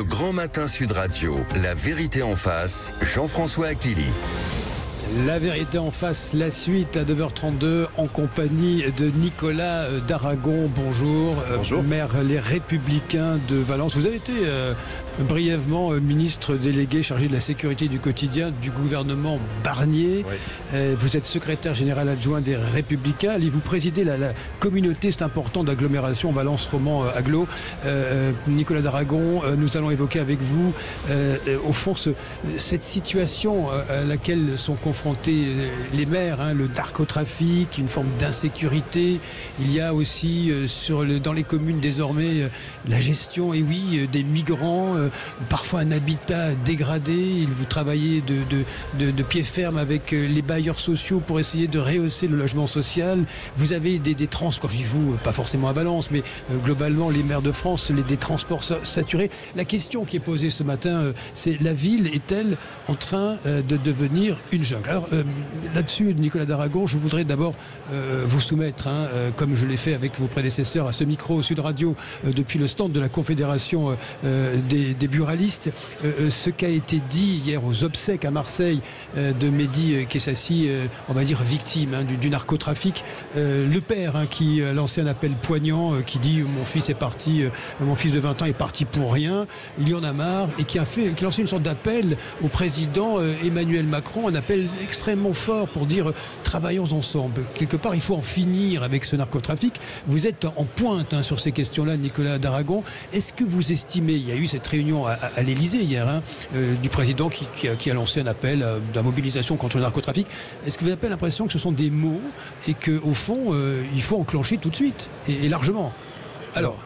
Le Grand Matin Sud Radio, la vérité en face, Jean-François Aquili. La vérité en face, la suite à 9h32 en compagnie de Nicolas Daragon. Bonjour, Bonjour. Maire Les Républicains de Valence. Vous avez été brièvement ministre délégué chargé de la sécurité du quotidien du gouvernement Barnier. Oui. Vous êtes secrétaire général adjoint des Républicains et vous présidez la communauté, c'est important, d'agglomération Valence-Roman-Agglo. Nicolas Daragon, nous allons évoquer avec vous au fond cette situation à laquelle sont confrontés les maires, le narcotrafic, une forme d'insécurité. Il y a aussi dans les communes désormais la gestion, et oui, des migrants, parfois un habitat dégradé. Vous travaillez de pied ferme avec les bailleurs sociaux pour essayer de rehausser le logement social. Vous avez des transports, quand je dis vous, pas forcément à Valence, mais globalement les maires de France, des transports saturés. La question qui est posée ce matin, c'est: la ville est-elle en train de devenir une jungle? Alors là-dessus, Nicolas Daragon, je voudrais d'abord vous soumettre, comme je l'ai fait avec vos prédécesseurs à ce micro Sud Radio, depuis le stand de la Confédération des buralistes, ce qu'a été dit hier aux obsèques à Marseille de Mehdi Kessassi, on va dire victime du narcotrafic. Le père qui a lancé un appel poignant, qui dit: mon fils est parti, mon fils de 20 ans est parti pour rien, il y en a marre, et qui a lancé une sorte d'appel au président Emmanuel Macron, un appel extrêmement fort pour dire: travaillons ensemble. Quelque part, il faut en finir avec ce narcotrafic. Vous êtes en pointe sur ces questions-là, Nicolas Daragon. Est-ce que vous estimez, il y a eu cette réunion à l'Élysée hier, du président qui a lancé un appel de la mobilisation contre le narcotrafic. Est-ce que vous avez l'impression que ce sont des mots et qu'au fond, il faut enclencher tout de suite et largement? Alors,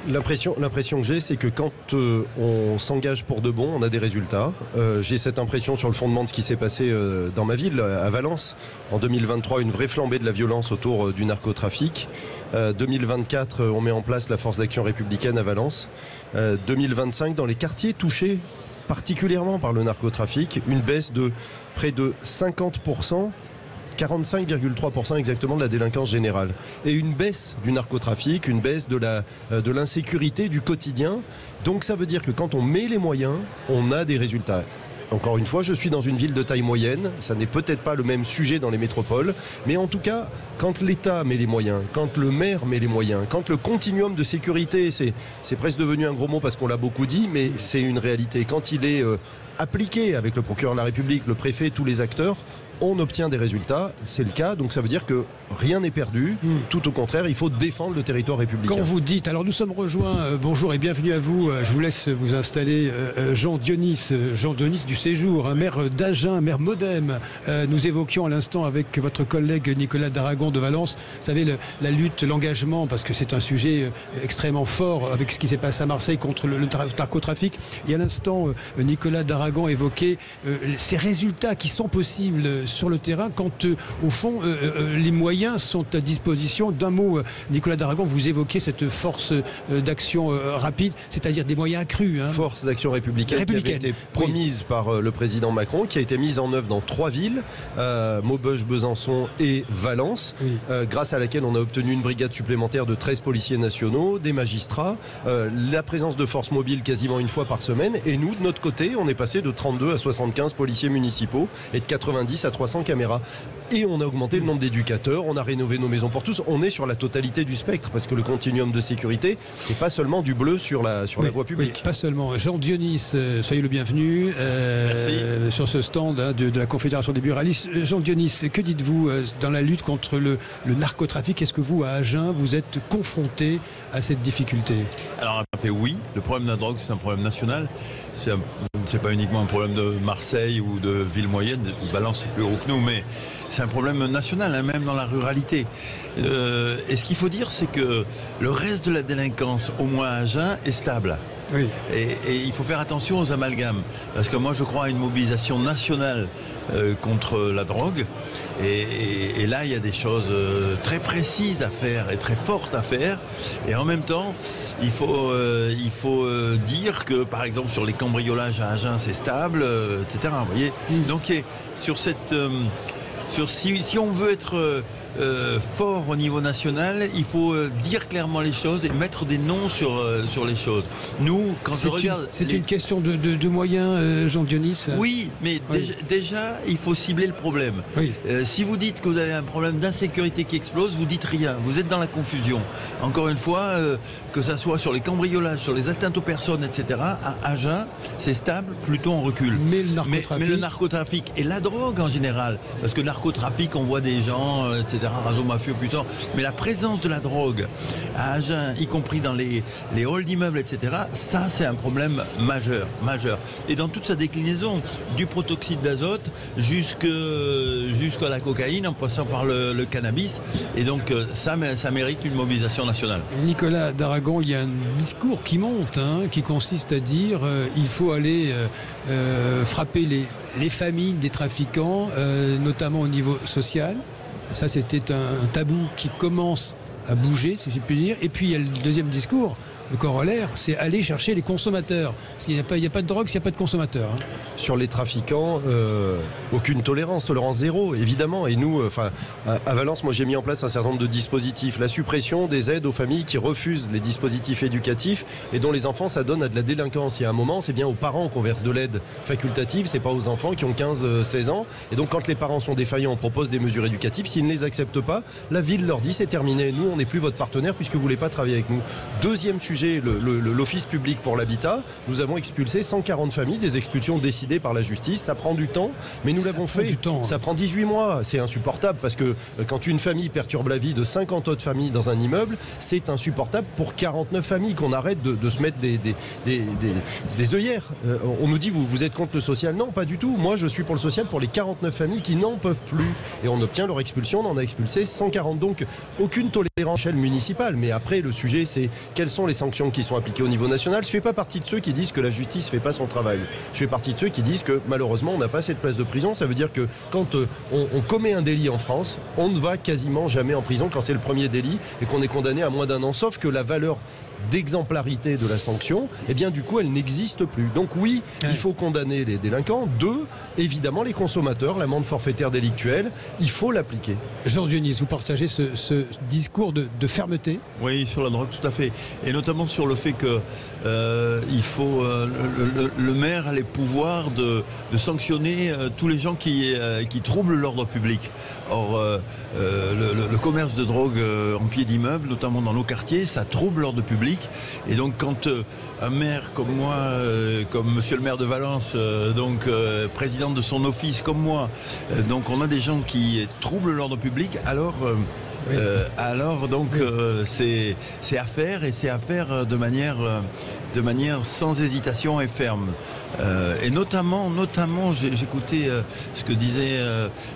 L'impression que j'ai, c'est que quand on s'engage pour de bon, on a des résultats. J'ai cette impression sur le fondement de ce qui s'est passé dans ma ville, à Valence. En 2023, une vraie flambée de la violence autour du narcotrafic. 2024, on met en place la force d'action républicaine à Valence. 2025, dans les quartiers touchés particulièrement par le narcotrafic, une baisse de près de 50%. 45,3% exactement de la délinquance générale. Et une baisse du narcotrafic, une baisse de l'insécurité du quotidien. Donc ça veut dire que quand on met les moyens, on a des résultats. Encore une fois, je suis dans une ville de taille moyenne, ça n'est peut-être pas le même sujet dans les métropoles, mais en tout cas, quand l'État met les moyens, quand le maire met les moyens, quand le continuum de sécurité, c'est presque devenu un gros mot parce qu'on l'a beaucoup dit, mais c'est une réalité. Quand il est appliqué avec le procureur de la République, le préfet, tous les acteurs, on obtient des résultats, c'est le cas, donc ça veut dire que rien n'est perdu, tout au contraire, il faut défendre le territoire républicain. Quand vous dites, alors nous sommes rejoints, bonjour et bienvenue à vous, je vous laisse vous installer, Jean Dionis du Séjour, maire d'Agen, maire Modem. Nous évoquions à l'instant avec votre collègue Nicolas Daragon de Valence, vous savez, la lutte, l'engagement, parce que c'est un sujet extrêmement fort avec ce qui s'est passé à Marseille contre le narcotrafic. Et à l'instant, Nicolas Daragon évoquait ces résultats qui sont possibles sur le terrain quand au fond les moyens sont à disposition. D'un mot, Nicolas Daragon, vous évoquez cette force d'action rapide, c'est-à-dire des moyens accrus. Force d'action républicaine qui avait été promise par le président Macron, qui a été mise en œuvre dans 3 villes, Maubeuge, Besançon et Valence, grâce à laquelle on a obtenu une brigade supplémentaire de 13 policiers nationaux, des magistrats, la présence de forces mobiles quasiment une fois par semaine, et nous, de notre côté, on est passé de 32 à 75 policiers municipaux et de 90 à 300 caméras. Et on a augmenté le nombre d'éducateurs, on a rénové nos maisons pour tous. On est sur la totalité du spectre, parce que le continuum de sécurité, c'est pas seulement du bleu sur la voie publique. Oui, pas seulement. Jean Dionis, soyez le bienvenu sur ce stand de la Confédération des buralistes. Jean Dionis, que dites-vous dans la lutte contre le narcotrafic? Est-ce que vous, à Agen, vous êtes confronté à cette difficulté? Alors, oui, le problème de la drogue, c'est un problème national. C'est pas uniquement un problème de Marseille ou de ville moyenne, Valence c'est plus gros que nous, mais c'est un problème national, même dans la ruralité. Et ce qu'il faut dire, c'est que le reste de la délinquance, au moins à Agen, est stable. Oui. Et il faut faire attention aux amalgames, parce que moi je crois à une mobilisation nationale contre la drogue, et là il y a des choses très précises à faire et très fortes à faire, et en même temps il faut dire que par exemple sur les cambriolages à Agen c'est stable, etc. Vous voyez. Donc sur cette si on veut être fort au niveau national. Il faut dire clairement les choses et mettre des noms sur les choses. Nous, quand je regarde... C'est une question de moyens, Jean-Dionis. Oui, mais déjà, il faut cibler le problème. Oui. Si vous dites que vous avez un problème d'insécurité qui explose, vous dites rien. Vous êtes dans la confusion. Encore une fois, que ça soit sur les cambriolages, sur les atteintes aux personnes, etc., à Agen, c'est stable, plutôt on recule. Mais le narcotrafic... Mais le narcotrafic et la drogue en général, parce que le narcotrafic, on voit des gens, etc., réseaux mafieux puissants, mais la présence de la drogue à Agen, y compris dans les halls d'immeubles, etc., ça c'est un problème majeur. Et dans toute sa déclinaison, du protoxyde d'azote jusqu'à la cocaïne, en passant par le cannabis, et donc ça mérite une mobilisation nationale. Nicolas d'Aragon, il y a un discours qui monte, qui consiste à dire il faut aller frapper les familles des trafiquants, notamment au niveau social. Ça, c'était un tabou qui commence à bouger, si je puis dire. Et puis, il y a le deuxième discours, le corollaire, c'est aller chercher les consommateurs. Parce qu'il n'y a pas de drogue s'il n'y a pas de consommateurs. Sur les trafiquants, aucune tolérance zéro, évidemment. Et nous, à Valence, moi j'ai mis en place un certain nombre de dispositifs. La suppression des aides aux familles qui refusent les dispositifs éducatifs et dont les enfants, ça donne à de la délinquance. Il y a un moment, c'est bien aux parents qu'on verse de l'aide facultative, c'est pas aux enfants qui ont 15-16 ans. Et donc quand les parents sont défaillants, on propose des mesures éducatives. S'ils ne les acceptent pas, la ville leur dit c'est terminé. Nous, on n'est plus votre partenaire puisque vous ne voulez pas travailler avec nous. Deuxième sujet, l'Office public pour l'habitat. Nous avons expulsé 140 familles, des expulsions décidées par la justice. Ça prend du temps, mais nous l'avons fait. Ça prend 18 mois. C'est insupportable parce que quand une famille perturbe la vie de 50 autres familles dans un immeuble, c'est insupportable pour 49 familles qu'on arrête de se mettre des œillères. On nous dit vous êtes contre le social. Non, pas du tout. Moi, je suis pour le social pour les 49 familles qui n'en peuvent plus. Et on obtient leur expulsion. On en a expulsé 140. Donc, aucune tolérance à l'échelle municipale. Mais après, le sujet, c'est quelles sont les sanctions qui sont appliquées au niveau national. Je ne fais pas partie de ceux qui disent que la justice ne fait pas son travail. Je fais partie de ceux qui disent que malheureusement on n'a pas assez de places de prison. Ça veut dire que quand on commet un délit en France, on ne va quasiment jamais en prison quand c'est le premier délit et qu'on est condamné à moins d'un an. Sauf que la valeur d'exemplarité de la sanction, eh bien du coup elle n'existe plus. Donc oui, il faut condamner les délinquants. Deux, évidemment les consommateurs, l'amende forfaitaire délictuelle, il faut l'appliquer. Jean-Dionis, vous partagez ce discours de fermeté? Oui, sur la drogue, tout à fait. Et notamment sur le fait que il faut le maire a les pouvoirs de sanctionner tous les gens qui troublent l'ordre public. Or, le commerce de drogue en pied d'immeuble, notamment dans nos quartiers, ça trouble l'ordre public. Et donc, quand un maire comme moi, comme monsieur le maire de Valence, président de son office comme moi, donc on a des gens qui troublent l'ordre public, alors c'est à faire, et c'est à faire de manière sans hésitation et ferme. Et notamment j'écoutais ce que disait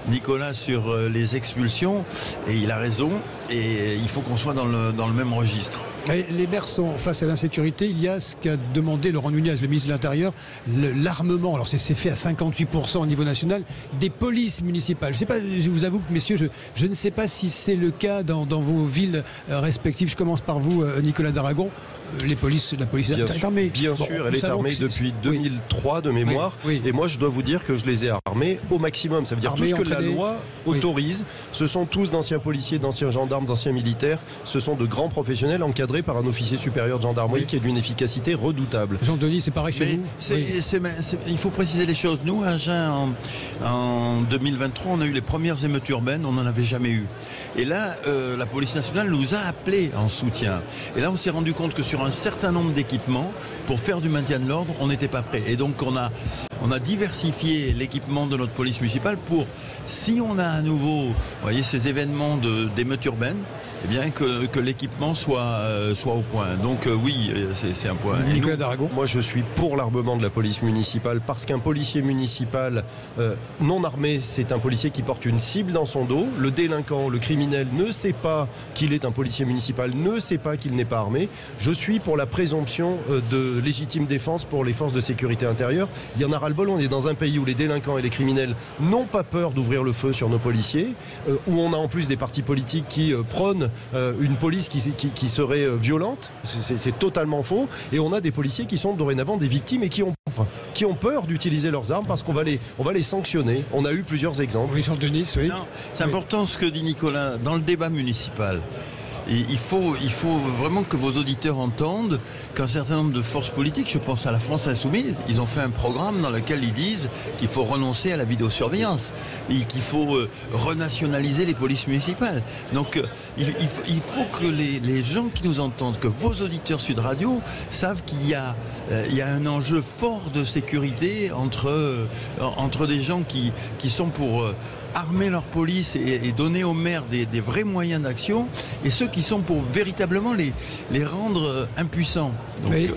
Nicolas sur les expulsions, et il a raison, et il faut qu'on soit dans le même registre. Les maires sont face à l'insécurité. Il y a ce qu'a demandé Laurent Nunez, le ministre de l'Intérieur, l'armement. Alors c'est fait à 58% au niveau national des polices municipales. Je vous avoue que, messieurs, je ne sais pas si c'est le cas dans vos villes respectives. Je commence par vous, Nicolas d'Aragon. La police est armée. Bien sûr, elle est armée depuis 2003 de mémoire. Oui. Et moi, je dois vous dire que je les ai armés au maximum. Ça veut dire tout ce que la loi autorise. Ce sont tous d'anciens policiers, d'anciens gendarmes, d'anciens militaires. Ce sont de grands professionnels encadrés par un officier supérieur de gendarmerie qui est d'une efficacité redoutable. Jean-Denis, c'est pareil chez vous? Il faut préciser les choses. Nous, à Agen, en 2023, on a eu les premières émeutes urbaines. On n'en avait jamais eu. Et là, la police nationale nous a appelés en soutien. Et là, on s'est rendu compte que sur un certain nombre d'équipements, pour faire du maintien de l'ordre, on n'était pas prêt. Et donc, on a diversifié l'équipement de notre police municipale pour, si on a à nouveau, vous voyez, ces événements d'émeutes urbaines, eh bien que l'équipement soit au point. Donc oui, c'est un point. Nicolas d'Aragon. Moi, je suis pour l'armement de la police municipale, parce qu'un policier municipal non armé, c'est un policier qui porte une cible dans son dos. Le délinquant, le criminel ne sait pas qu'il est un policier municipal, ne sait pas qu'il n'est pas armé. Je suis pour la présomption de légitime défense pour les forces de sécurité intérieure. Il y en a ras-le-bol. On est dans un pays où les délinquants et les criminels n'ont pas peur d'ouvrir le feu sur nos policiers, où on a en plus des partis politiques qui prônent une police qui serait violente. C'est totalement faux. Et on a des policiers qui sont dorénavant des victimes et qui ont peur d'utiliser leurs armes parce qu'on va les sanctionner. On a eu plusieurs exemples. Oui, Jean Denis, oui. C'est important ce que dit Nicolas. Dans le débat municipal, il faut vraiment que vos auditeurs entendent qu'un certain nombre de forces politiques, je pense à la France Insoumise, ils ont fait un programme dans lequel ils disent qu'il faut renoncer à la vidéosurveillance et qu'il faut renationaliser les polices municipales. Donc il faut que les gens qui nous entendent, que vos auditeurs Sud Radio savent qu'il y a un enjeu fort de sécurité entre des gens qui sont pour armer leur police et donner aux maires des vrais moyens d'action, et ceux qui sont pour véritablement les rendre impuissants. Donc, mais,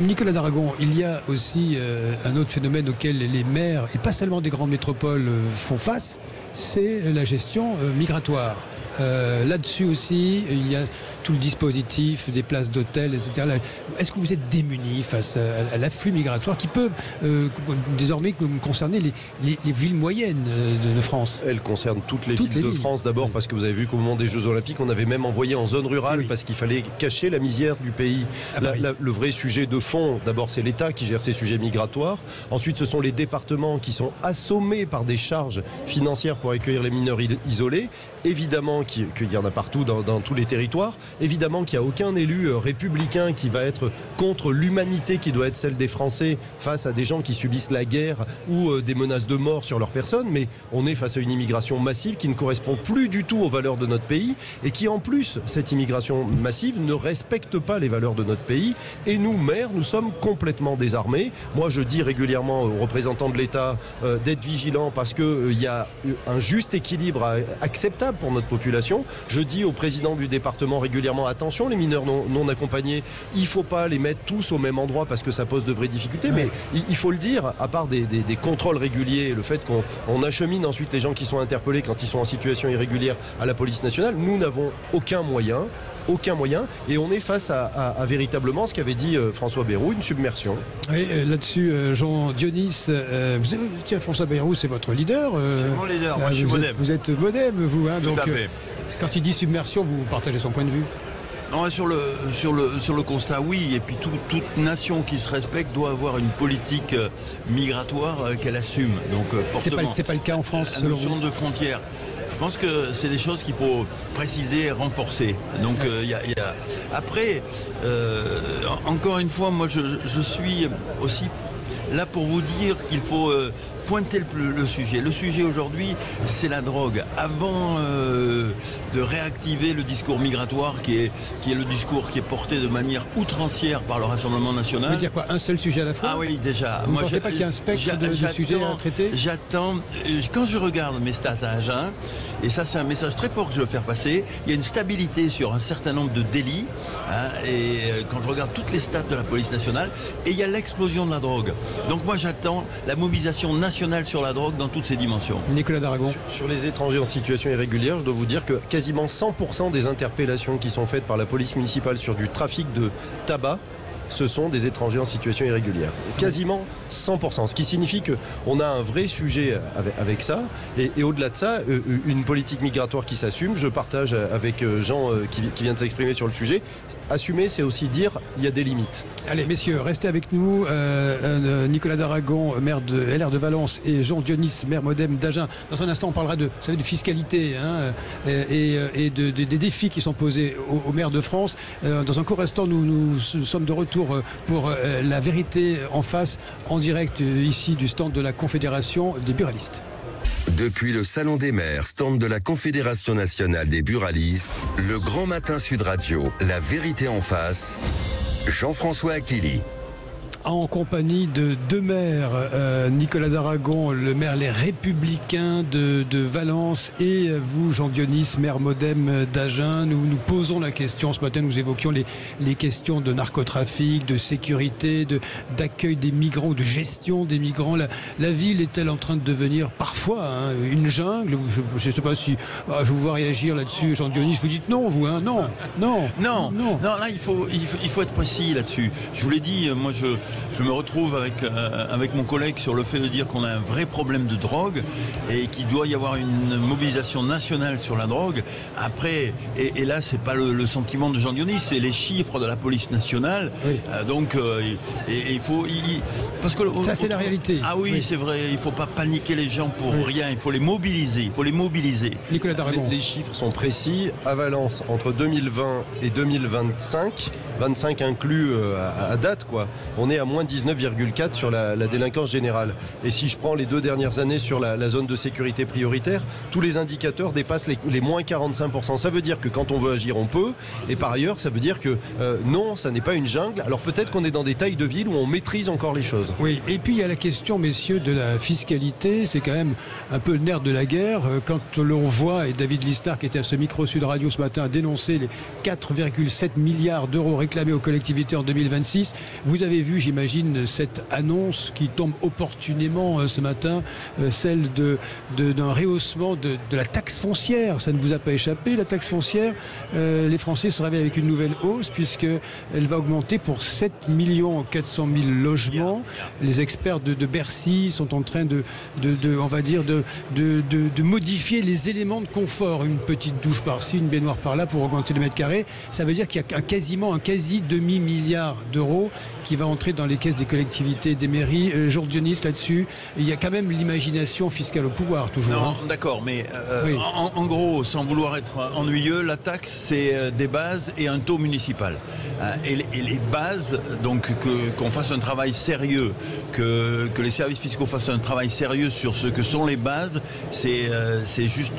Nicolas Daragon, il y a aussi un autre phénomène auquel les maires, et pas seulement des grandes métropoles, font face, c'est la gestion migratoire. Là-dessus aussi, il y a tout le dispositif des places d'hôtel, etc. Est-ce que vous êtes démunis face à l'afflux migratoire qui peuvent désormais concerner les villes moyennes de France? Elles concernent toutes les villes de France d'abord, parce que vous avez vu qu'au moment des Jeux Olympiques, on avait même envoyé en zone rurale parce qu'il fallait cacher la misère du pays. Le vrai sujet de fond, d'abord c'est l'État qui gère ces sujets migratoires. Ensuite ce sont les départements qui sont assommés par des charges financières pour accueillir les mineurs isolés. Évidemment qu'il y en a partout dans tous les territoires. Évidemment qu'il n'y a aucun élu républicain qui va être contre l'humanité qui doit être celle des Français face à des gens qui subissent la guerre ou des menaces de mort sur leur personne. Mais on est face à une immigration massive qui ne correspond plus du tout aux valeurs de notre pays et qui en plus, cette immigration massive ne respecte pas les valeurs de notre pays. Et nous, maires, nous sommes complètement désarmés. Moi, je dis régulièrement aux représentants de l'État d'être vigilants parce qu'il y a un juste équilibre acceptable pour notre population. Je dis au président du département régulièrement, attention, les mineurs non accompagnés, il ne faut pas les mettre tous au même endroit parce que ça pose de vraies difficultés, mais il faut le dire, à part des contrôles réguliers, le fait qu'on achemine ensuite les gens qui sont interpellés quand ils sont en situation irrégulière à la police nationale, nous n'avons aucun moyen, et on est face à véritablement ce qu'avait dit François Bayrou, une submersion. Oui, là-dessus, Jean Dionis, tiens, François Bayrou, c'est votre leader. C'est mon leader, moi je suis modem. Vous êtes modem, vous, hein, Tout donc à fait. Quand il dit submersion, vous partagez son point de vue? Non, sur le constat, oui. Et puis toute nation qui se respecte doit avoir une politique migratoire qu'elle assume. Donc fortement. C'est pas le cas en France, la notion de frontière. Je pense que c'est des choses qu'il faut préciser et renforcer. Donc après, encore une fois, moi je suis aussi là pour vous dire qu'il faut pointer le sujet. Le sujet aujourd'hui, c'est la drogue. Avant de réactiver le discours migratoire qui est le discours qui est porté de manière outrancière par le Rassemblement national. Vous voulez dire quoi? Un seul sujet à la fois? Ah oui, déjà. Vous ne pensez pas qu'il y a un spectre de sujets à traiter? J'attends. Quand je regarde mes stats à Agen, et ça c'est un message très fort que je veux faire passer, il y a une stabilité sur un certain nombre de délits, hein, et quand je regarde toutes les stats de la police nationale, et il y a l'explosion de la drogue. Donc moi j'attends la mobilisation nationale sur la drogue dans toutes ses dimensions. Nicolas Daragon. Sur les étrangers en situation irrégulière, je dois vous dire que quasiment 100% des interpellations qui sont faites par la police municipale sur du trafic de tabac, ce sont des étrangers en situation irrégulière. Quasiment 100%. Ce qui signifie qu'on a un vrai sujet avec ça. Et au-delà de ça, une politique migratoire qui s'assume. Je partage avec Jean qui vient de s'exprimer sur le sujet. Assumer, c'est aussi dire il y a des limites. Allez, messieurs, restez avec nous. Nicolas Daragon, maire de LR de Valence, et Jean Dionis, maire modem d'Agen. Dans un instant, on parlera de fiscalité et des défis qui sont posés aux maires de France. Dans un court instant, nous sommes de retour pour la vérité en face, en direct ici du stand de la Confédération des buralistes. Depuis le Salon des maires, stand de la Confédération nationale des buralistes, le Grand Matin Sud Radio, la vérité en face, Jean-François Aquili. En compagnie de deux maires, Nicolas Daragon, le maire Les Républicains de Valence, et vous, Jean Dionis, maire modem d'Agen. Nous posons la question, ce matin nous évoquions les questions de narcotrafic, de sécurité, d'accueil des migrants ou de gestion des migrants. La ville est-elle en train de devenir parfois une jungle? Je ne sais pas si je vous vois réagir là-dessus, Jean Dionis. Vous dites non, vous, hein? Non, là il faut être précis là-dessus. Je vous l'ai dit, moi je me retrouve avec mon collègue sur le fait de dire qu'on a un vrai problème de drogue et qu'il doit y avoir une mobilisation nationale sur la drogue. Après, et là, c'est pas le sentiment de Jean Dionis, c'est les chiffres de la police nationale. Oui. Il faut... parce que ça, c'est la réalité. Ah oui, c'est vrai, il ne faut pas paniquer les gens pour rien, il faut les mobiliser, Nicolas Daragon. Les chiffres sont précis. À Valence, entre 2020 et 2025, 25 inclus à date, quoi, on est à moins 19,4 sur la délinquance générale. Et si je prends les 2 dernières années sur la zone de sécurité prioritaire, tous les indicateurs dépassent les moins 45%. Ça veut dire que quand on veut agir, on peut. Et par ailleurs, ça veut dire que non, ça n'est pas une jungle. Alors peut-être qu'on est dans des tailles de ville où on maîtrise encore les choses. Oui, et puis il y a la question, messieurs, de la fiscalité. C'est quand même un peu le nerf de la guerre. Quand l'on voit, et David Lisnard qui était à ce micro Sud Radio ce matin a dénoncé les 4,7 milliards d'euros réclamés aux collectivités en 2026. Vous avez vu, j'imagine, cette annonce qui tombe opportunément ce matin, celle d'un rehaussement de la taxe foncière. Ça ne vous a pas échappé, la taxe foncière. Les Français se réveillent avec une nouvelle hausse puisqu'elle va augmenter pour 7 400 000 logements. Les experts de Bercy sont en train de modifier les éléments de confort. Une petite douche par-ci, une baignoire par-là pour augmenter le mètre carré. Ça veut dire qu'il y a un quasi demi-milliard d'euros qui va entrer dans les caisses des collectivités, des mairies. Georges Dionis, là-dessus, il y a quand même l'imagination fiscale au pouvoir, toujours. Non, d'accord, mais en gros, sans vouloir être ennuyeux, la taxe, c'est des bases et un taux municipal. Et les bases, donc qu'on fasse un travail sérieux, que les services fiscaux fassent un travail sérieux sur ce que sont les bases, c'est juste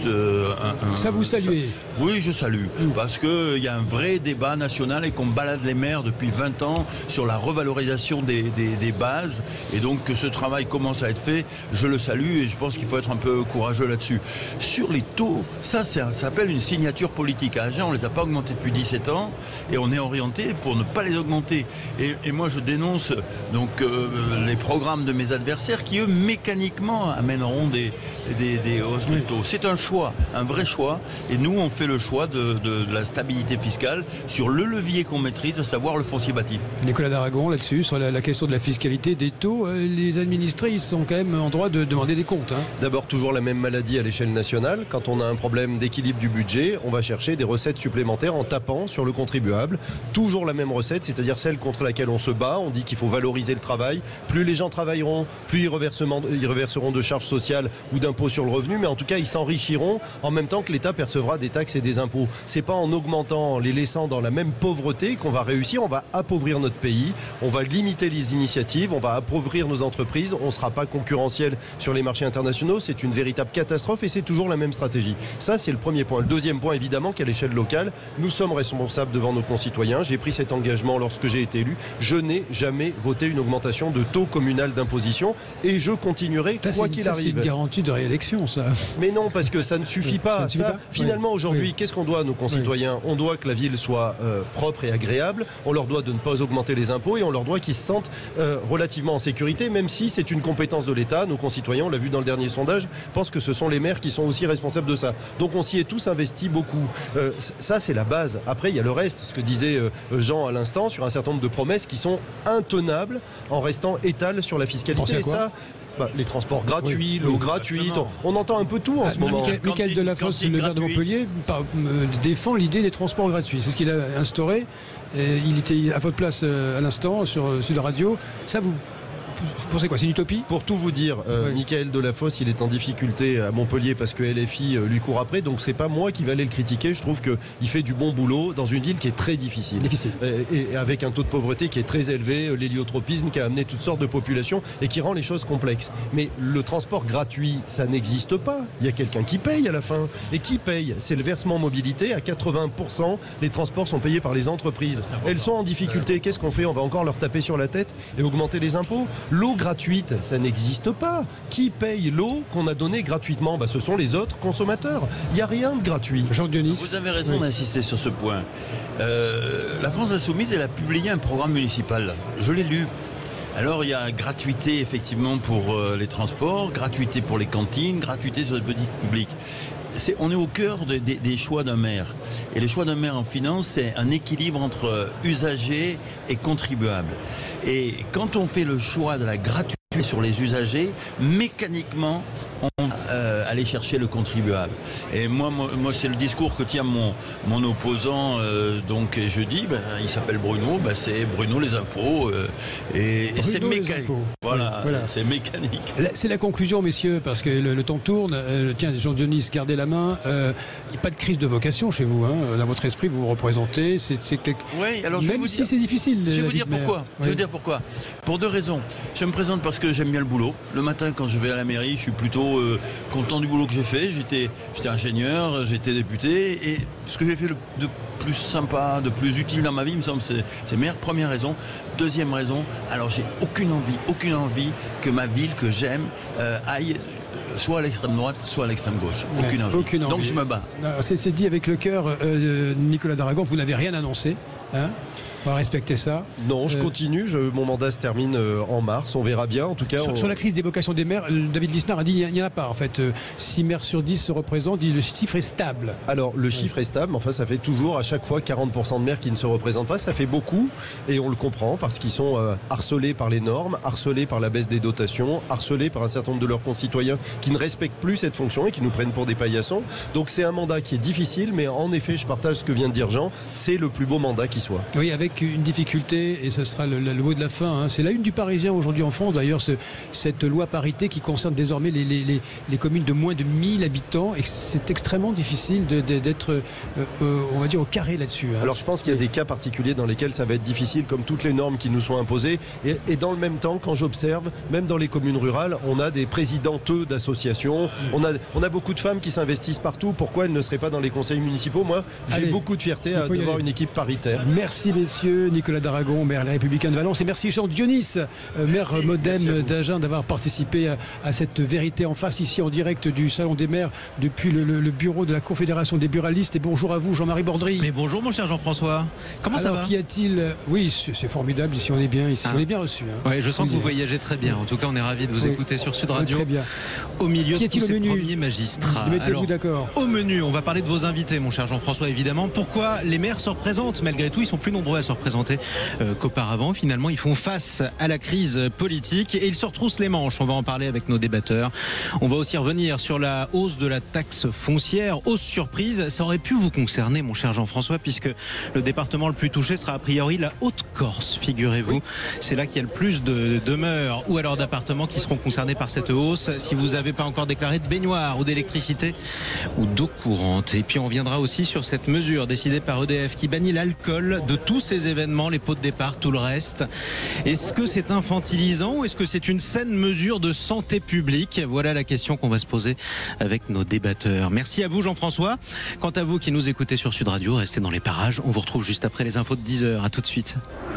ça vous saluez? Oui, je salue, parce qu'il y a un vrai débat national et qu'on balade les maires depuis 20 ans sur la revalorisation des bases, et donc que ce travail commence à être fait, je le salue et je pense qu'il faut être un peu courageux là-dessus. Sur les taux, ça s'appelle une signature politique. À Agen, on ne les a pas augmentés depuis 17 ans et on est orienté pour ne pas les augmenter. Et moi, je dénonce donc les programmes de mes adversaires qui, eux, mécaniquement amèneront des hausses de taux. C'est un choix, un vrai choix, et nous, on fait le choix de la stabilité fiscale sur le levier qu'on maîtrise, à savoir le foncier bâti. Nicolas Daragon, là-dessus, sur la question de la fiscalité des taux, les administrés, ils sont quand même en droit de demander des comptes. D'abord, toujours la même maladie à l'échelle nationale. Quand on a un problème d'équilibre du budget, on va chercher des recettes supplémentaires en tapant sur le contribuable. Toujours la même recette, c'est-à-dire celle contre laquelle on se bat. On dit qu'il faut valoriser le travail. Plus les gens travailleront, plus ils reverseront de charges sociales ou d'impôts sur le revenu, mais en tout cas, ils s'enrichiront en même temps que l'État percevra des taxes et des impôts. C'est pas en augmentant, en les laissant dans la même pauvreté qu'on va réussir. On va appauvrir notre pays, on va limiter les initiatives, on va appauvrir nos entreprises, on ne sera pas concurrentiel sur les marchés internationaux. C'est une véritable catastrophe et c'est toujours la même stratégie. Ça, c'est le premier point. Le deuxième point, évidemment, qu'à l'échelle locale, nous sommes responsables devant nos concitoyens. J'ai pris cet engagement lorsque j'ai été élu. Je n'ai jamais voté une augmentation de taux communal d'imposition et je continuerai quoi qu'il arrive. C'est une garantie de réélection, ça. Mais non, parce que ça ne suffit pas. Finalement, aujourd'hui, qu'est-ce qu'on doit à nos concitoyens? On doit que la ville soit propre et agréable. On leur doit de ne pas augmenter les impôts et on leur doit qu'ils se sentent relativement en sécurité, même si c'est une compétence de l'État. Nos concitoyens, on l'a vu dans le dernier sondage, pensent que ce sont les maires qui sont aussi responsables de ça. Donc on s'y est tous investis beaucoup. Ça, c'est la base. Après, il y a le reste, ce que disait Jean à l'instant, sur un certain nombre de promesses qui sont intenables en restant étales sur la fiscalité. Et ça, les transports gratuits, l'eau gratuite, on entend un peu tout en ce moment. Michael Delafosse, le maire de Montpellier, défend l'idée des transports gratuits. C'est ce qu'il a instauré. Il était à votre place à l'instant sur Sud Radio. Ça, vous pensez quoi? C'est une utopie? Pour tout vous dire, Michael Delafosse, il est en difficulté à Montpellier parce que LFI lui court après, donc c'est pas moi qui vais aller le critiquer. Je trouve qu'il fait du bon boulot dans une ville qui est très difficile. Et avec un taux de pauvreté qui est très élevé, l'héliotropisme qui a amené toutes sortes de populations et qui rend les choses complexes. Mais le transport gratuit, ça n'existe pas. Il y a quelqu'un qui paye à la fin. Et qui paye? C'est le versement mobilité. À 80%, les transports sont payés par les entreprises. Elles sont en difficulté. Qu'est-ce qu'on fait? On va encore leur taper sur la tête et augmenter les impôts? L'eau gratuite, ça n'existe pas. Qui paye l'eau qu'on a donnée gratuitement? Ce sont les autres consommateurs. Il n'y a rien de gratuit. Jean Dionis. Vous avez raison d'insister sur ce point. La France Insoumise, elle a publié un programme municipal. Je l'ai lu. Alors il y a gratuité effectivement pour les transports, gratuité pour les cantines, gratuité sur les petits publics. On est au cœur des choix d'un maire. Et les choix d'un maire en finance, c'est un équilibre entre usagers et contribuables. Et quand on fait le choix de la gratuité sur les usagers, mécaniquement, on va aller chercher le contribuable. Et moi c'est le discours que tient mon opposant, donc, et je dis, il s'appelle Bruno, c'est Bruno les impôts, et c'est mécanique. Voilà, voilà. C'est mécanique. C'est la conclusion, messieurs, parce que le temps tourne. Tiens, Jean-Dionis, gardez la main. Il n'y a pas de crise de vocation chez vous. Dans votre esprit, vous vous représentez. Oui, alors même si c'est difficile. Je vais vous dire pourquoi. Je vais vous dire pourquoi. Pour deux raisons. Je me présente parce que j'aime bien le boulot. Le matin, quand je vais à la mairie, je suis plutôt content du boulot que j'ai fait. J'étais ingénieur, j'étais député, et ce que j'ai fait de plus sympa, de plus utile dans ma vie, il me semble, c'est meilleure. Première raison. Deuxième raison, alors j'ai aucune envie que ma ville que j'aime aille soit à l'extrême droite, soit à l'extrême gauche. Aucune envie. Donc je me bats. C'est dit avec le cœur, Nicolas Daragon, vous n'avez rien annoncé, hein? On va respecter ça. Non, je continue. Mon mandat se termine en mars. On verra bien. En tout cas, sur la crise des vocations des maires, David Lisnard a dit qu'il n'y en a pas. En fait, 6 maires sur 10 se représentent. Le chiffre est stable. Alors, le chiffre est stable. Enfin, ça fait toujours à chaque fois 40% de maires qui ne se représentent pas. Ça fait beaucoup. Et on le comprend parce qu'ils sont harcelés par les normes, harcelés par la baisse des dotations, harcelés par un certain nombre de leurs concitoyens qui ne respectent plus cette fonction et qui nous prennent pour des paillassons. Donc, c'est un mandat qui est difficile. Mais en effet, je partage ce que vient de dire Jean. C'est le plus beau mandat qui soit. Oui, avec une difficulté, et ce sera le mot de la fin, hein. C'est la une du Parisien aujourd'hui en France, d'ailleurs, cette loi parité qui concerne désormais les communes de moins de 1000 habitants, et c'est extrêmement difficile d'être, on va dire, au carré là-dessus, hein. Alors je pense qu'il y a des cas particuliers dans lesquels ça va être difficile, comme toutes les normes qui nous sont imposées, et dans le même temps, quand j'observe, même dans les communes rurales, on a des présidenteux d'associations, on a beaucoup de femmes qui s'investissent partout. Pourquoi elles ne seraient pas dans les conseils municipaux? Moi, j'ai beaucoup de fierté à voir une équipe paritaire. Merci messieurs. Nicolas Daragon, maire Les Républicains de Valence, et merci Jean-Dionis, maire Modem d'Agen, d'avoir participé à cette vérité en face ici en direct du Salon des maires depuis le bureau de la Confédération des buralistes. Et bonjour à vous Jean-Marie Bordry. Mais bonjour mon cher Jean-François. Comment ça va? Qu'y a-t-il? Oui, c'est formidable, ici on est bien, on est bien reçus, hein. Oui, je sens que vous voyagez très bien. En tout cas, on est ravis de vous écouter sur Sud Radio. Très bien. Au milieu de tous ces premiers magistrats. Mettez-vous d'accord. Au menu, on va parler de vos invités, mon cher Jean-François, évidemment. Pourquoi les maires se représentent? Malgré tout, ils sont plus nombreux à se représenter qu'auparavant. Finalement, ils font face à la crise politique et ils se retroussent les manches. On va en parler avec nos débatteurs. On va aussi revenir sur la hausse de la taxe foncière. Hausse surprise, ça aurait pu vous concerner, mon cher Jean-François, puisque le département le plus touché sera a priori la Haute-Corse, figurez-vous. Oui. C'est là qu'il y a le plus de demeures ou alors d'appartements qui seront concernés par cette hausse. Si vous n'avez pas encore déclaré de baignoire ou d'électricité ou d'eau courante. Et puis on viendra aussi sur cette mesure décidée par EDF qui bannit l'alcool de tous ces événements, les pots de départ, tout le reste. Est-ce que c'est infantilisant ou est-ce que c'est une saine mesure de santé publique? Voilà la question qu'on va se poser avec nos débatteurs. Merci à vous Jean-François. Quant à vous qui nous écoutez sur Sud Radio, restez dans les parages. On vous retrouve juste après les infos de 10h. À tout de suite.